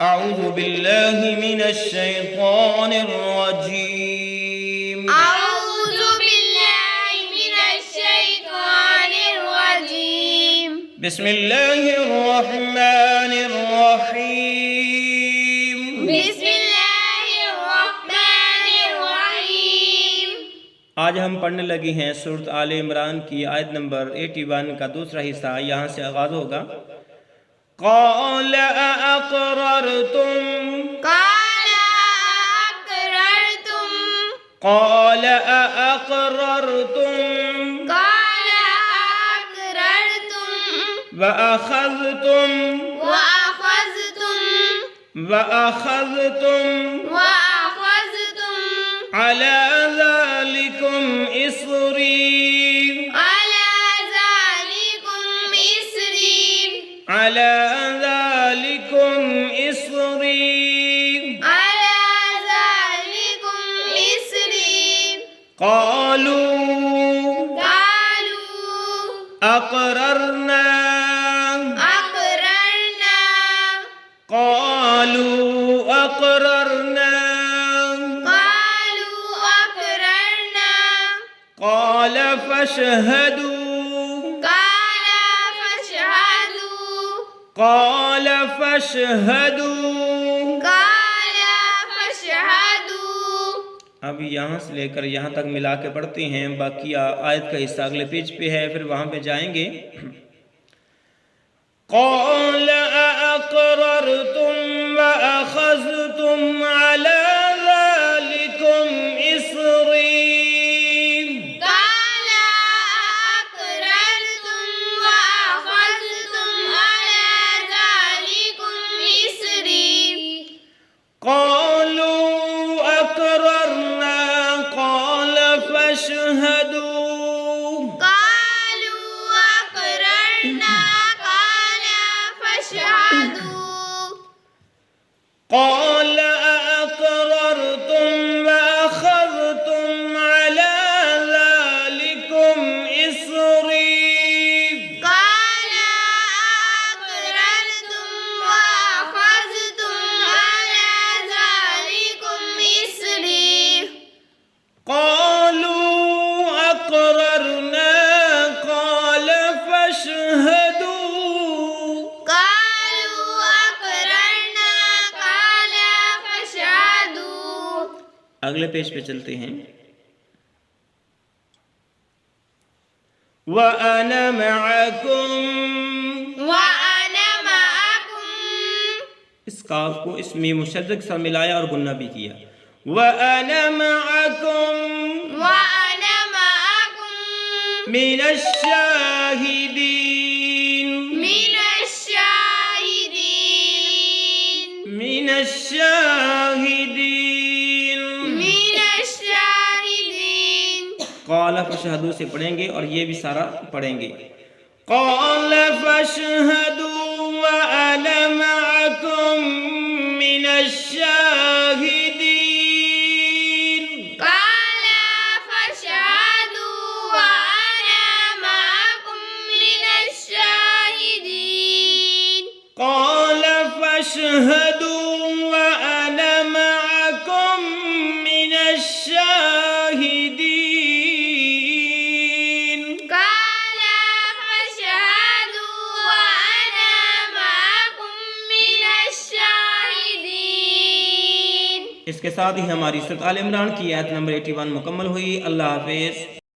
अऊज़ु बिल्लाहि मिनश्शैतानिर्रजीम। अऊज़ु बिल्लाहि मिनश्शैतानिर्रजीम। बिस्मिल्लाहिर्रहमानिर्रहीम। बिस्मिल्लाहिर्रहमानिर्रहीम। आज हम पढ़ने लगी हैं सूरत आले इमरान की आयत नंबर 81 का दूसरा हिस्सा। यहाँ से आगाज़ होगा। क़ाल अअक़ररतुम क़ाल अअक़ररतुम क़ाल अअक़ररतुम क़ाल अअक़ररतुम वअख़ज़्तुम अला ज़ालिकुम इसरी क़ालू अक़ररना क़ालू अक़ररना क़ाल फ़शहदू क़ाल फ़शहदू। अब यहाँ से लेकर यहाँ तक मिला के पढ़ते हैं। बाकी आयत का हिस्सा अगले पेज पे है, फिर वहाँ पे जाएंगे। क़ाल अअक़ररतुम वअख़ज़्तुम अला ज़ालिकुम इसरी क़ालू अक़ररना क़ाल फ़शहदू क़ाल अअक़ररतुम वअख़ज़्तुम अला ज़ालिकुम इसरी क़ालू अक़ररना क़ाल फ़शहदू। अगले पेज पे चलते हैं। वअना मअकुम इस काफ को इस मीम मुशद्दद के साथ मिलाया और गुन्ना भी किया। वअना मअकुम मिनश्शाहिदीन क़ाल फ़शहदू से पढ़ेंगे और ये भी सारा पढ़ेंगे। क़ाल फ़शहदू वअना मअकुम मिनश्शाहिदीन क़ाल फ़शहदू वअना मअकुम मिनश्शाहिदीन। इसके साथ ही हमारी सूरत आल इमरान की आयत नंबर 81 मुकम्मल हुई। अल्लाह हाफ़िज़।